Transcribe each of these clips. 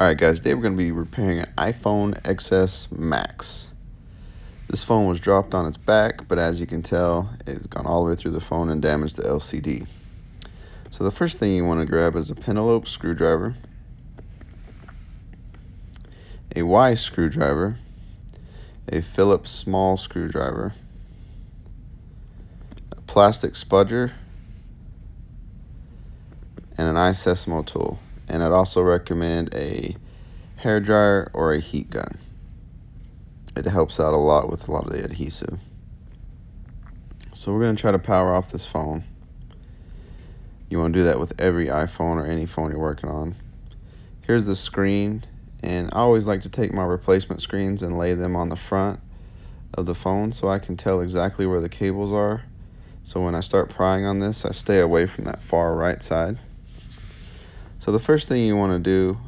Alright guys, today we're going to be repairing an iPhone XS Max. This phone was dropped on its back, but as you can tell, it's gone all the way through the phone and damaged the LCD. So the first thing you want to grab is a penelope screwdriver, a Y screwdriver, a Phillips small screwdriver, a plastic spudger, and an iSesamo tool. And I'd also recommend a hair dryer or a heat gun. It helps out a lot with a lot of the adhesive. So we're going to try to power off this phone. You want to do that with every iPhone or any phone you're working on. Here's the screen, and I always like to take my replacement screens and lay them on the front of the phone so I can tell exactly where the cables are. So when I start prying on this, I stay away from that far right side. So the first thing you want to do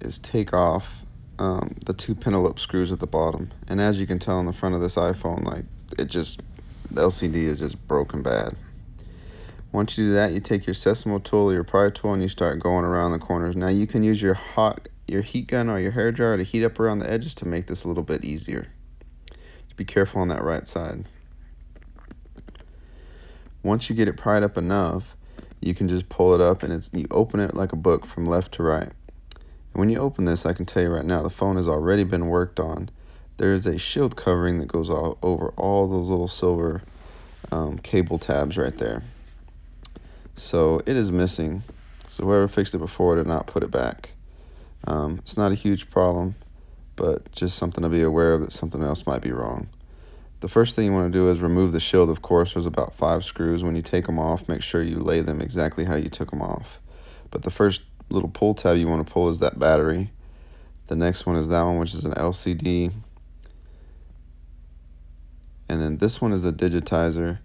is take off the two penelope screws at the bottom. And as you can tell on the front of this iPhone, the LCD is just broken bad. Once you do that, you take your Sesamo tool or your pry tool and you start going around the corners. Now you can use your heat gun or your hair dryer to heat up around the edges to make this a little bit easier. Just be careful on that right side. Once you get it pried up enough, you can just pull it up and you open it like a book from left to right. And when you open this, I can tell you right now, the phone has already been worked on. There is a shield covering that goes all over all those little silver cable tabs right there. So it is missing. So whoever fixed it before did not put it back. It's not a huge problem, but just something to be aware of that something else might be wrong. The first thing you want to do is remove the shield. Of course, there's about 5 screws. When you take them off, make sure you lay them exactly how you took them off. But the first little pull tab you want to pull is that battery. The next one is that one, which is an LCD. And then this one is a digitizer.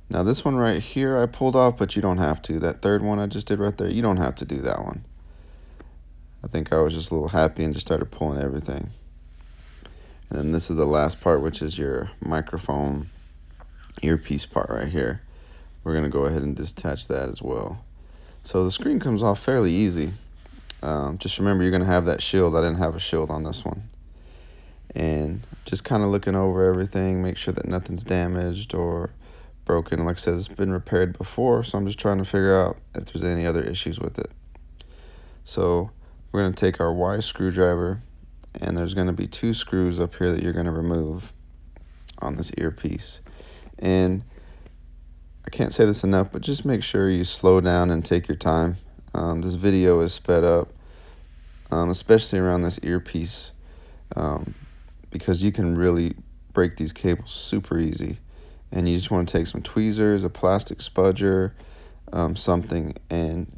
Now this one right here I pulled off, but you don't have to. That third one I just did right there, you don't have to do that one. I think I was just a little happy and just started pulling everything. And then this is the last part, which is your microphone earpiece part right here. We're going to go ahead and detach that as well. So the screen comes off fairly easy. Just remember, you're going to have that shield. I didn't have a shield on this one. And just kind of looking over everything, make sure that nothing's damaged or broken. Like I said, it's been repaired before, so I'm just trying to figure out if there's any other issues with it. So we're going to take our Y screwdriver, and there's going to be 2 screws up here that you're going to remove on this earpiece. And I can't say this enough, but just make sure you slow down and take your time. This video is sped up, especially around this earpiece, because you can really break these cables super easy. And you just want to take some tweezers, a plastic spudger, something, and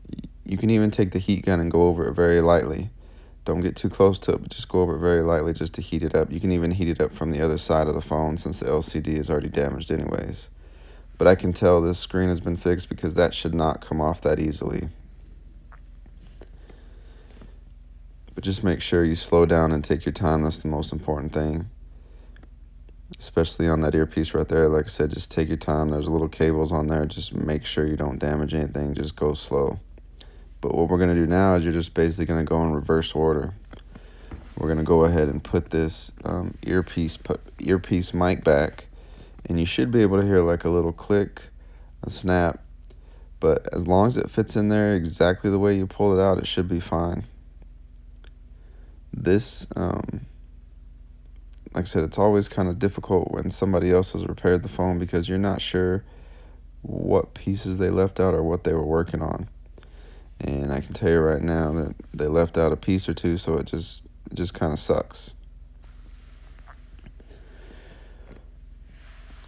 you can even take the heat gun and go over it very lightly. Don't get too close to it, but just go over it very lightly just to heat it up. You can even heat it up from the other side of the phone since the LCD is already damaged anyways. But I can tell this screen has been fixed because that should not come off that easily. But just make sure you slow down and take your time. That's the most important thing. Especially on that earpiece right there. Like I said, just take your time. There's little cables on there. Just make sure you don't damage anything. Just go slow. But what we're going to do now is you're just basically going to go in reverse order. We're going to go ahead and put this earpiece mic back. And you should be able to hear like a little click, a snap. But as long as it fits in there exactly the way you pull it out, it should be fine. This, like I said, it's always kind of difficult when somebody else has repaired the phone because you're not sure what pieces they left out or what they were working on. And I can tell you right now that they left out a piece or two, so it just kind of sucks.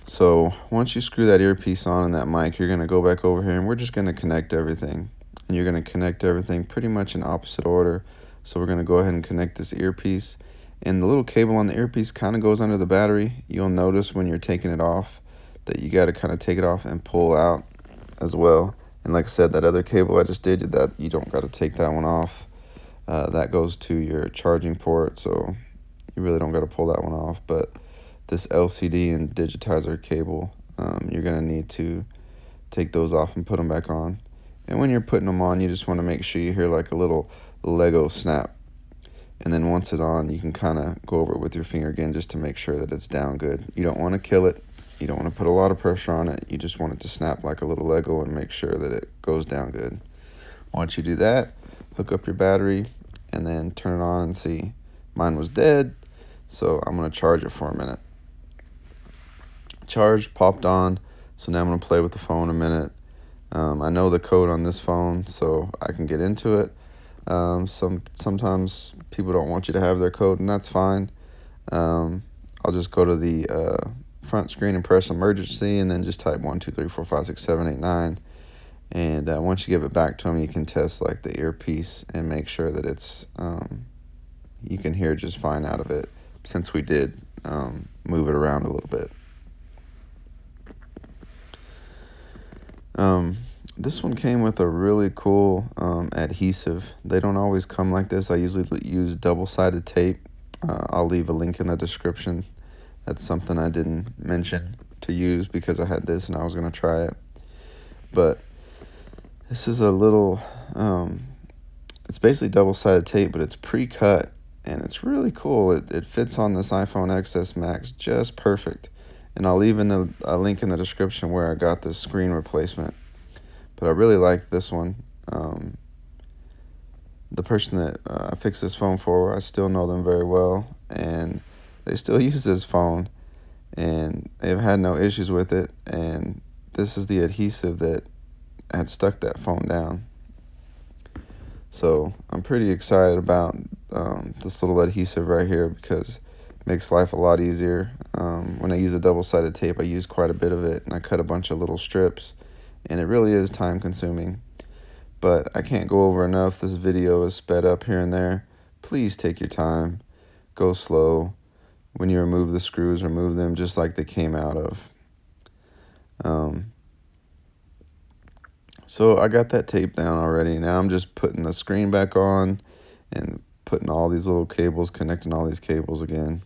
So once you screw that earpiece on and that mic, you're going to go back over here and we're just going to connect everything. And you're going to connect everything pretty much in opposite order. So we're going to go ahead and connect this earpiece. And the little cable on the earpiece kind of goes under the battery. You'll notice when you're taking it off that you got to kind of take it off and pull out as well. And like I said, that other cable I just did, that you don't got to take that one off. That goes to your charging port, so you really don't got to pull that one off. But this LCD and digitizer cable, you're going to need to take those off and put them back on. And when you're putting them on, you just want to make sure you hear like a little Lego snap And then once it's on, you can kind of go over it with your finger again just to make sure that it's down good. You don't want to kill it. You don't want to put a lot of pressure on it. You just want it to snap like a little Lego and make sure that it goes down good. Once you do that, hook up your battery and then turn it on and see. Mine was dead, so I'm going to charge it for a minute. Charged, popped on, so now I'm going to play with the phone a minute. I know the code on this phone, so I can get into it. Sometimes people don't want you to have their code, and that's fine. I'll just go to the front screen and press emergency, and then just type 1 2 3 4 5 6 7 8 9. And once you give it back to them, you can test like the earpiece and make sure that it's you can hear just fine out of it, since we did move it around a little bit. This one came with a really cool adhesive. They don't always come like this. I usually use double-sided tape. I'll leave a link in the description. That's something I didn't mention to use because I had this and I was going to try it. But this is a little, it's basically double-sided tape, but it's pre-cut, and it's really cool. It fits on this iPhone XS Max just perfect. And I'll leave in a link in the description where I got this screen replacement. But I really like this one. The person that I fixed this phone for, I still know them very well, and they still use this phone, and they've had no issues with it. And this is the adhesive that had stuck that phone down. So I'm pretty excited about this little adhesive right here because it makes life a lot easier. When I use a double-sided tape, I use quite a bit of it, and I cut a bunch of little strips, and it really is time consuming. But I can't go over enough. This video is sped up here and there. Please take your time. Go slow. When you remove the screws, remove them just like they came out of. So I got that tape down already. Now I'm just putting the screen back on and putting all these little cables, connecting all these cables again.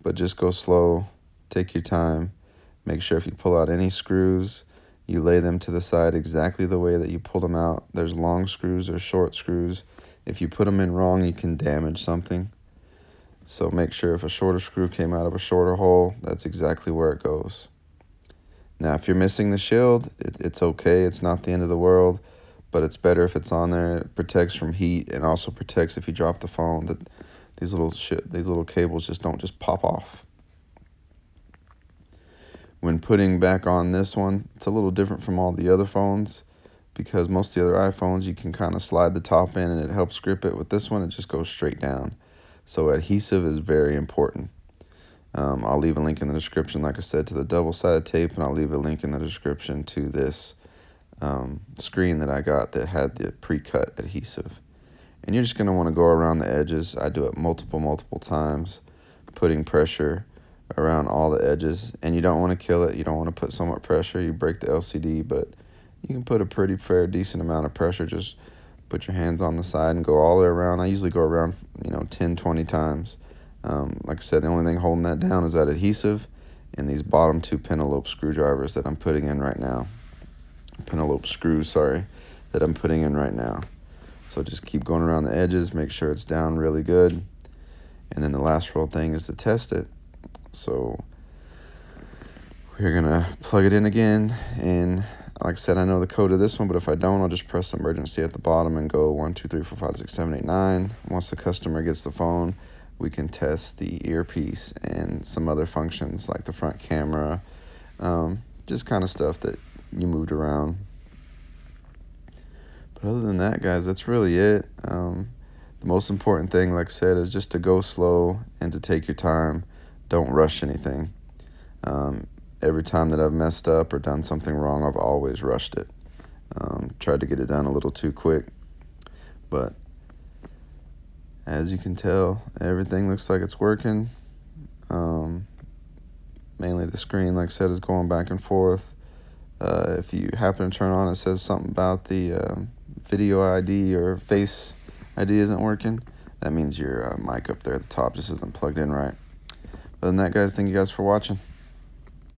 But just go slow. Take your time. Make sure if you pull out any screws, you lay them to the side exactly the way that you pulled them out. There's long screws or short screws. If you put them in wrong, you can damage something. So make sure if a shorter screw came out of a shorter hole, that's exactly where it goes. Now, if you're missing the shield, it's okay. It's not the end of the world, but it's better if it's on there. It protects from heat and also protects if you drop the phone that these little cables just don't just pop off. When putting back on this one, it's a little different from all the other phones because most of the other iPhones, you can kind of slide the top in and it helps grip it. With this one, it just goes straight down. So adhesive is very important. I'll leave a link in the description, like I said, to the double-sided tape, and I'll leave a link in the description to this screen that I got that had the pre-cut adhesive. And you're just going to want to go around the edges. I do it multiple times, putting pressure around all the edges. And you don't want to kill it. You don't want to put so much pressure. You break the LCD, but you can put a pretty fair, decent amount of pressure. Just put your hands on the side and go all the way around. I usually go around, 10, 20 times. Like I said, the only thing holding that down is that adhesive and these bottom two Penelope screwdrivers that I'm putting in right now. Penelope screws, sorry, that I'm putting in right now. So just keep going around the edges, make sure it's down really good. And then the last real thing is to test it. So we're gonna plug it in again, and like I said, I know the code of this one, but if I don't, I'll just press emergency at the bottom and go 1 2 3 4 5 6 7 8 9. Once the customer gets the phone, we can test the earpiece and some other functions like the front camera, just kind of stuff that you moved around. But other than that, guys, that's really it. The most important thing, like I said, is just to go slow and to take your time. Don't rush anything. Every time that I've messed up or done something wrong, I've always rushed it. Tried to get it done a little too quick. But as you can tell, everything looks like it's working. Mainly the screen, like I said, is going back and forth. If you happen to turn on, it says something about the video ID or face ID isn't working. That means your mic up there at the top just isn't plugged in right. Other than that, guys, thank you guys for watching.